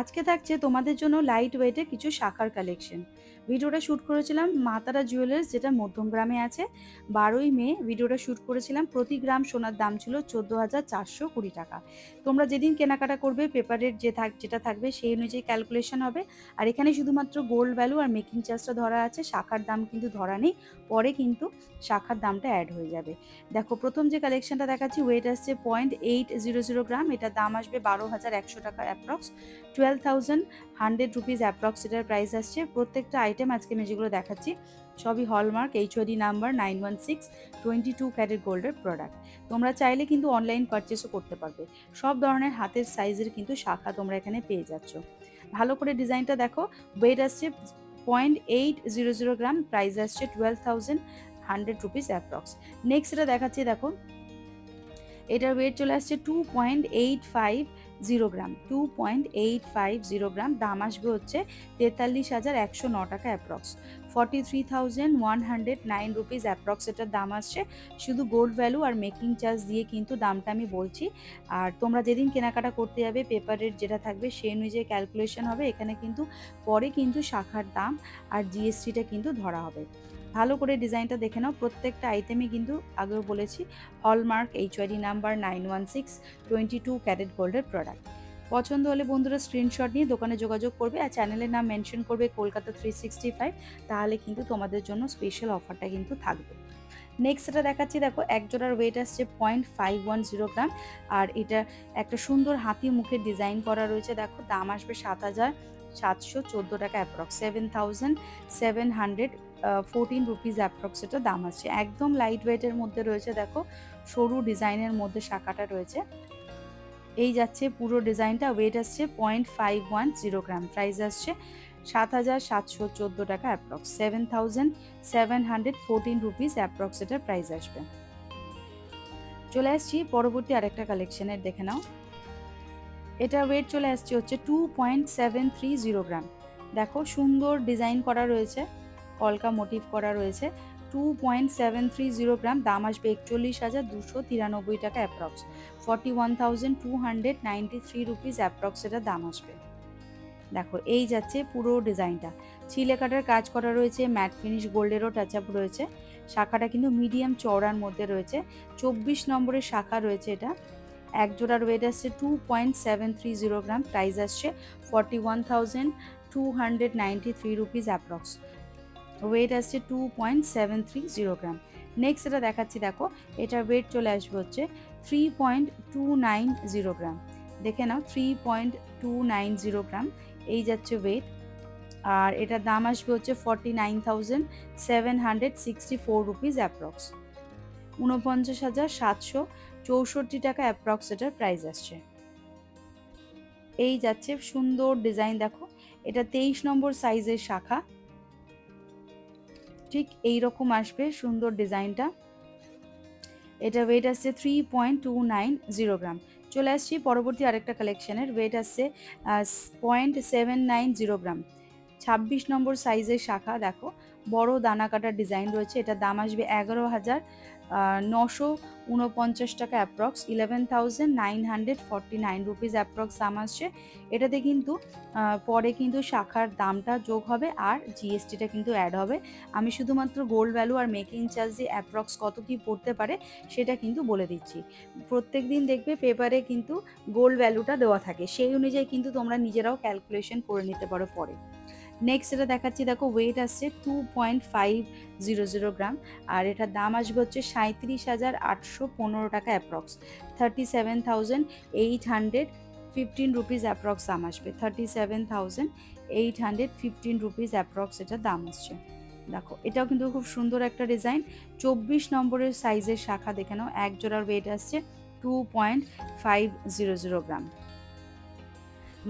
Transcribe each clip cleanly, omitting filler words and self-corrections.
আজকে থাকছে তোমাদের জন্য লাইট ওয়েটে কিছু শাখার কালেকশন। ভিডিওটা শ্যুট করেছিলাম মা তারা জুয়েলার্স, যেটা মধ্যমগ্রামে আছে। 12ই মে ভিডিওটা শ্যুট করেছিলাম। প্রতি গ্রাম সোনার দাম ছিল 14,420 টাকা। তোমরা যেদিন কেনাকাটা করবে পেপার রেট যেটা থাকবে সেই অনুযায়ী ক্যালকুলেশন হবে। আর এখানে শুধুমাত্র গোল্ড ভ্যালু আর মেকিং চার্জটা ধরা আছে, শাখার দাম কিন্তু ধরা নেই। পরে কিন্তু শাখার দামটা অ্যাড হয়ে যাবে। দেখো, প্রথম যে কালেকশনটা দেখাচ্ছি, ওয়েট আসছে 0.800 গ্রাম। এটার দাম আসবে 12,100 টাকা অ্যাপ্রক্স। 12,100 রুপিস অ্যাপ্রক্স এটার প্রাইস আসছে। প্রত্যেকটা আইটেম আজকে আমি যেগুলো দেখাচ্ছি সবই হলমার্ক এইচওডি নাম্বার 916 22 ক্যারেট গোল্ডের প্রোডাক্ট। তোমরা চাইলে কিন্তু অনলাইন পারচেসও করতে পারবে। সব ধরনের হাতের সাইজের কিন্তু শাখা তোমরা এখানে পেয়ে যাচ্ছ। ভালো করে ডিজাইনটা দেখো। ওয়েট আসছে 0.800 গ্রাম, প্রাইস আসছে 12,100 রুপিস অ্যাপ্রক্স। নেক্সট এটা দেখাচ্ছি, দেখো এটার ওয়েট চলে আসছে 2.850 গ্রাম। 2.850 গ্রাম, দাম আসবে হচ্ছে 43,109 টাকা অ্যাপ্রক্স। 43,109 রুপিস অ্যাপ্রক্স এটার দাম আসছে। শুধু gold value are making charge দিয়ে কিন্তু দামটা আমি বলছি। আর তোমরা যেদিন কেনাকাটা করতে যাবে পেপার রেট যেটা থাকবে সেই অনুযায়ী ক্যালকুলেশন হবে। এখানে কিন্তু পরে কিন্তু শাখার দাম আর জিএসটিটা কিন্তু ধরা হবে। ভালো করে ডিজাইনটা দেখে নাও। প্রত্যেকটা আইটেমই কিন্তু আগেও বলেছি হলমার্ক এইচওয়াইডি নাম্বার 916 22 ক্যারেট গোল্ডের প্রোডাক্ট। পছন্দ হলে বন্ধুরা স্ক্রিনশট নিয়ে দোকানে যোগাযোগ করবে আর চ্যানেলের নাম মেনশন করবে কলকাতা 365, তাহলে কিন্তু তোমাদের জন্য স্পেশাল অফারটা কিন্তু থাকবে। নেক্সট এটা দেখাচ্ছি, দেখো এক জোড়ার ওয়েট আসছে 0.510 গ্রাম। আর এটা একটা সুন্দর হাতি মুখের ডিজাইন করা রয়েছে। দেখো, দাম আসবে 7,714 টাকা অ্যাপ্রক্স। 7,714 রুপিস অ্যাপ্রক্স এটা দাম আসছে। একদম লাইট ওয়েটের মধ্যে রয়েছে। দেখো, সরু ডিজাইনের মধ্যে শাখাটা রয়েছে। এই যাচ্ছে পুরো ডিজাইনটা। ওয়েট আসছে 0.510 গ্রাম, প্রাইস আসছে 7,714 টাকা অ্যাপ্রক্স। 7,714 রুপিস অ্যাপ্রক্স এটার প্রাইস আসবে। চলে আসছি পরবর্তী আরেকটা কালেকশনের, দেখে নাও। এটা ওয়েট চলে আসছে হচ্ছে 2.730 গ্রাম। দেখো, সুন্দর ডিজাইন করা রয়েছে, কলকা মোটিভ করা রয়েছে। 2.730 গ্রাম, দাম আসবে 41,293 টাকা অ্যাপ্রক্স। 41,293 রুপিস অ্যাপ্রক্স এটা দাম আসবে। দেখো, এই যাচ্ছে পুরো ডিজাইনটা। চিলে কাটার কাজ করা রয়েছে, ম্যাট ফিনিশ গোল্ডেরও টাচ আপ রয়েছে। শাখাটা কিন্তু মিডিয়াম চওড়ার মধ্যে রয়েছে। 24 নম্বরের শাখা রয়েছে এটা। এক জোড়ার ওয়েট আসছে 2.730 গ্রাম, প্রাইস আসছে 41,293 রুপিস অ্যাপ্রক্স। ওয়েট আসছে 2.730 গ্রাম। নেক্সট এটা দেখাচ্ছি, দেখো এটার ওয়েট চলে আসবে হচ্ছে 3.290 গ্রাম। দেখে নাও, 3.290 গ্রাম এই যাচ্ছে ওয়েট। আর এটার দাম আসবে হচ্ছে 49,764 রুপিস অ্যাপ্রক্স। 49,764 টাকা অ্যাপ্রক্স এটার প্রাইস আসছে। এই যাচ্ছে সুন্দর ডিজাইন, দেখো এটা 23 নম্বর সাইজের শাখা। ঠিক এই রকম আসবে সুন্দর ডিজাইনটা। এটা ওয়েট আসছে 3.290 গ্রাম। চলে আসছি পরবর্তী আরেকটা কালেকশনের। ওয়েট আসছে 0.790 গ্রাম। 26 নম্বর সাইজের শাখা। দেখো, বড় দানা কাটার ডিজাইন রয়েছে। এটা দাম আসবে 11,949 টাকা অ্যাপ্রক্স। 11,949 রুপিস অ্যাপ্রক্স দাম আসছে। এটাতে কিন্তু পরে কিন্তু শাখার দামটা যোগ হবে আর জিএসটিটা কিন্তু অ্যাড হবে। আমি শুধুমাত্র gold value are making charge দিয়ে অ্যাপ্রক্স কত কী পড়তে পারে সেটা কিন্তু বলে দিচ্ছি। প্রত্যেক দিন দেখবে পেপারে কিন্তু গোল্ড ভ্যালুটা দেওয়া থাকে, সেই অনুযায়ী কিন্তু তোমরা নিজেরাও ক্যালকুলেশন করে নিতে পারো পরে। নেক্সট এটা দেখাচ্ছি, দেখো ওয়েট আসছে 2.500 গ্রাম। আর এটার দাম আসবে হচ্ছে 37,815 টাকা অ্যাপ্রক্স। 37,815 রুপিস অ্যাপ্রক্স দাম আসবে। 37,815 রুপিস অ্যাপ্রক্স এটার দাম আসছে। দেখো, এটাও কিন্তু খুব সুন্দর একটা ডিজাইন। 24 নম্বরের সাইজের শাখা, দেখে নাও। এক জোড়ার ওয়েট আসছে 2.500 গ্রাম।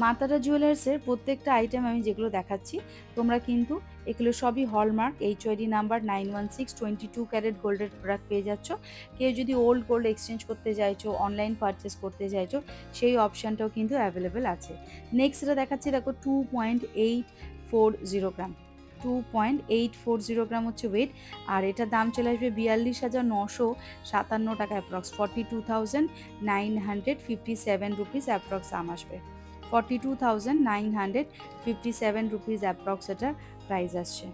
মা তারা জুয়েলার্সের প্রত্যেকটা আইটেম আমি যেগুলো দেখাচ্ছি তোমরা কিন্তু এগুলো সবই হলমার্ক এইচওআইডি নাম্বার 916 22 ক্যারেট গোল্ডের প্রোডাক্ট পেয়ে যাচ্ছ। কেউ যদি ওল্ড গোল্ড এক্সচেঞ্জ করতে চাইছো, অনলাইন পারচেস করতে চাইছো, সেই অপশানটাও কিন্তু অ্যাভেলেবেল আছে। নেক্সট এটা দেখাচ্ছি, দেখো 2.840 গ্রাম। 2.840 গ্রাম হচ্ছে ওয়েট। আর এটার দাম চলে আসবে 42,957 টাকা অ্যাপ্রক্স। 42,957 রুপিস অ্যাপ্রক্স দাম আসবে। 42,957 রুপিস অ্যাপ্রক্স এটার প্রাইস আসছে।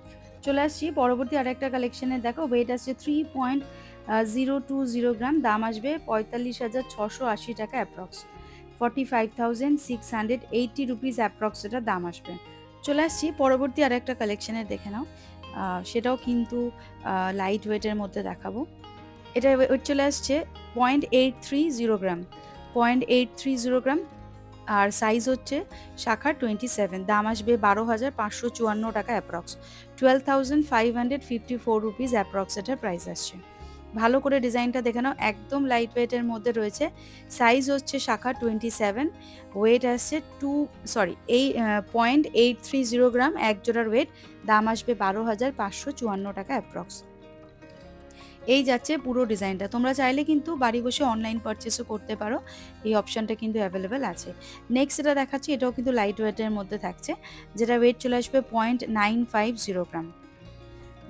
চলে আসছি পরবর্তী আরেকটা কালেকশনের, দেখো ওয়েট আসছে 3.020 গ্রাম, দাম আসবে 45,680 টাকা অ্যাপ্রক্স, 45,680 রুপিস অ্যাপ্রক্স এটার দাম আসবে। চলে আসছি পরবর্তী আরেকটা কালেকশনের, দেখে নাও। সেটাও কিন্তু লাইট ওয়েটের মধ্যে দেখাবো। এটা ওয়েট চলে আসছে 0.830 গ্রাম, 0.830 গ্রাম, আর সাইজ হচ্ছে শাখার 27, দাম আসবে 12,554 টাকা অ্যাপ্রক্স, 12,554 রুপিস অ্যাপ্রক্স এটার প্রাইস আসছে। ভালো করে ডিজাইনটা দেখে নাও, একদম লাইট ওয়েটের মধ্যে রয়েছে, সাইজ হচ্ছে শাখা 27, ওয়েট আসছে 0.830 গ্রাম, এক জোড়ার ওয়েট, দাম আসবে 12,554 টাকা অ্যাপ্রক্স। এই যাচ্ছে পুরো ডিজাইনটা। তোমরা চাইলে কিন্তু বাড়ি বসে অনলাইন পারচেসও করতে পারো, এই অপশানটা কিন্তু অ্যাভেলেবেল আছে। নেক্সট যেটা দেখাচ্ছি, এটাও কিন্তু লাইট ওয়েটের মধ্যে থাকছে, যেটা ওয়েট চলে আসবে 0.950 গ্রাম,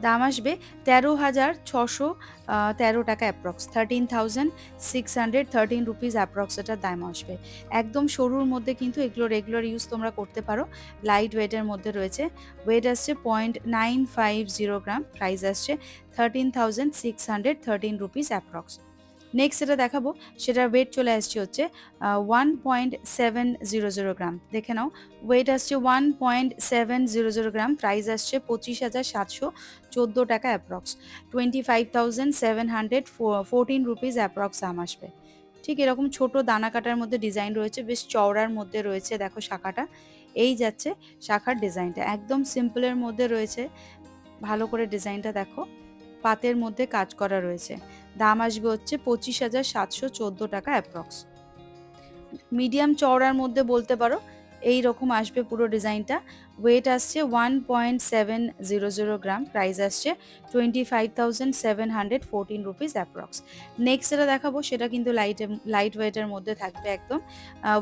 দাম আসবে 13,613 টাকা অ্যাপ্রক্স, 13,613 রুপিস অ্যাপ্রক্স এটার দাম আসবে। একদম সরুর মধ্যে কিন্তু এগুলো রেগুলার ইউজ তোমরা করতে পারো, লাইট ওয়েটের মধ্যে রয়েছে, ওয়েট আসছে 0.950 গ্রাম, প্রাইস আসছে 13,613 রুপিস অ্যাপ্রক্স। নেক্সট যেটা দেখাবো সেটার ওয়েট চলে আসছে হচ্ছে 1.700 গ্রাম, দেখে নাও, ওয়েট আসছে 1.700 গ্রাম, প্রাইস আসছে 25,714 টাকা অ্যাপ্রক্স, 25,714 রুপিস অ্যাপ্রক্স দাম আসবে। ঠিক এরকম ছোট দানা কাটার মধ্যে ডিজাইন রয়েছে, বেশ চওড়ার মধ্যে রয়েছে, দেখো শাখাটা, এই যাচ্ছে শাখার ডিজাইনটা, একদম সিম্পলের মধ্যে রয়েছে, ভালো করে ডিজাইনটা দেখো, পাতের মধ্যে কাজ করা রয়েছে, দাম আসবে হচ্ছে 25,714 টাকা অ্যাপ্রক্স। মিডিয়াম চওড়ার মধ্যে বলতে পারো, এই রকম আসবে পুরো ডিজাইনটা, ওয়েট আসছে 1.700 গ্রাম, প্রাইস আসছে 25,714 রুপিস অ্যাপ্রক্স। নেক্সট যেটা দেখাবো সেটা কিন্তু লাইট ওয়েটের মধ্যে থাকবে একদম,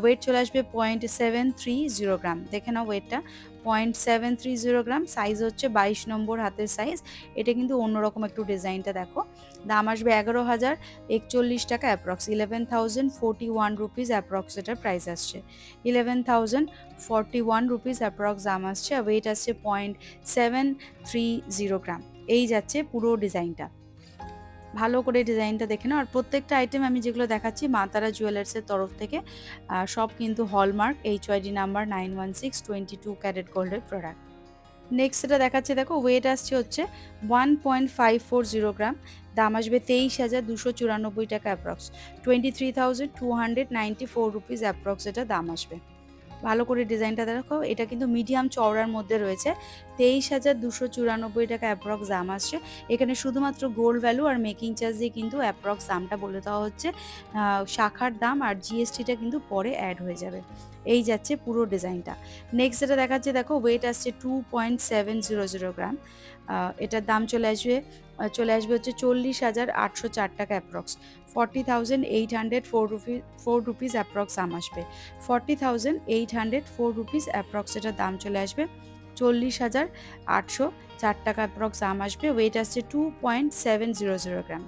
ওয়েট চলে আসবে 0.730 গ্রাম, দেখে নাও ওয়েটটা 0.730 গ্রাম, সাইজ হচ্ছে 22 নম্বর হাতের সাইজ, এটা কিন্তু অন্যরকম একটু ডিজাইনটা দেখো, দাম আসবে 11,041 টাকা অ্যাপ্রক্স, 11,041 রুপিস অ্যাপ্রক্স এটার প্রাইস আসছে, 11,041 রুপিস অ্যাপ্রক্স দাম আসছে, ওয়েট আসছে 0.730 গ্রাম। এই যাচ্ছে পুরো ডিজাইনটা, ভালো করে ডিজাইনটা দেখে নাও। আর প্রত্যেকটা আইটেম আমি যেগুলো দেখাচ্ছি মা তারা জুয়েলার্সের তরফ থেকে, সব কিন্তু হলমার্ক HYD নাম্বার 916 22 ক্যারেট গোল্ডের প্রোডাক্ট। নেক্সট যেটা দেখাচ্ছে, দেখো ওয়েট আসছে হচ্ছে 1.540 গ্রাম, দাম আসবে 23,294 টাকা অ্যাপ্রক্স, 23,294 রুপিস অ্যাপ্রক্স এটা দাম আসবে। ভালো করে ডিজাইনটা দেখো, এটা কিন্তু মিডিয়াম চওড়ার মধ্যে রয়েছে, 23,294 টাকা অ্যাপ্রক্স দাম আসছে। এখানে শুধুমাত্র gold value are making charge দিয়ে কিন্তু অ্যাপ্রক্স দামটা বলে দেওয়া হচ্ছে, শাখার দাম আর জিএসটিটা কিন্তু পরে অ্যাড হয়ে যাবে। এই যাচ্ছে পুরো ডিজাইনটা। নেক্সট যেটা দেখাচ্ছে, দেখো ওয়েট আসছে 2.700 গ্রাম, এটার দাম চলে আসবে হচ্ছে 40,804 টাকা অ্যাপ্রক্স, 40,804 রুপিস অ্যাপ্রক্স দাম আসবে, 40,804 রুপিস অ্যাপ্রক্স এটার দাম চলে আসবে, 40,804 টাকা অ্যাপ্রক্স দাম আসবে, ওয়েট আসছে 2.700 গ্রাম।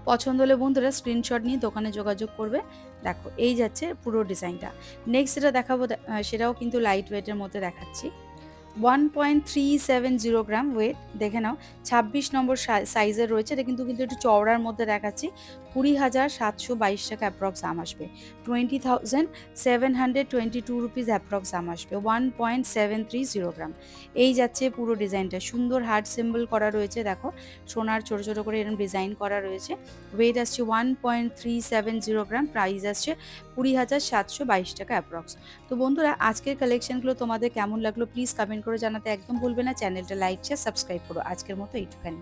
পছন্দ হলে বন্ধুরা স্ক্রিনশট নিয়ে দোকানে যোগাযোগ করবে। দেখো এই যাচ্ছে পুরো ডিজাইনটা। নেক্সট যেটা দেখাবো সেটাও কিন্তু লাইট ওয়েটের মধ্যে দেখাচ্ছি, 1.370 গ্রাম ওয়েট, দেখে নাও 26 নম্বর সাইজের রয়েছে, এটা কিন্তু একটু চওড়ার মধ্যে দেখাচ্ছি, 20,722 টাকা অ্যাপ্রক্স দাম আসবে, 20,722 রুপিস অ্যাপ্রক্স দাম আসবে, 1.730 গ্রাম। এই যাচ্ছে পুরো ডিজাইনটা, সুন্দর হার্ট সিম্বল করা রয়েছে, দেখো সোনার ছোট ছোট করে এরকম ডিজাইন করা রয়েছে, ওয়েট আসছে 1.370 গ্রাম, প্রাইস আসছে 20,722 টাকা অ্যাপ্রক্স। তো বন্ধুরা আজকের কালেকশনগুলো তোমাদের কেমন লাগলো প্লিজ কমেন্ট করে জানাতে একদম ভুলবে না, চ্যানেলটা লাইক শেয়ার সাবস্ক্রাইব করো। আজকের মতো এইটুখানি।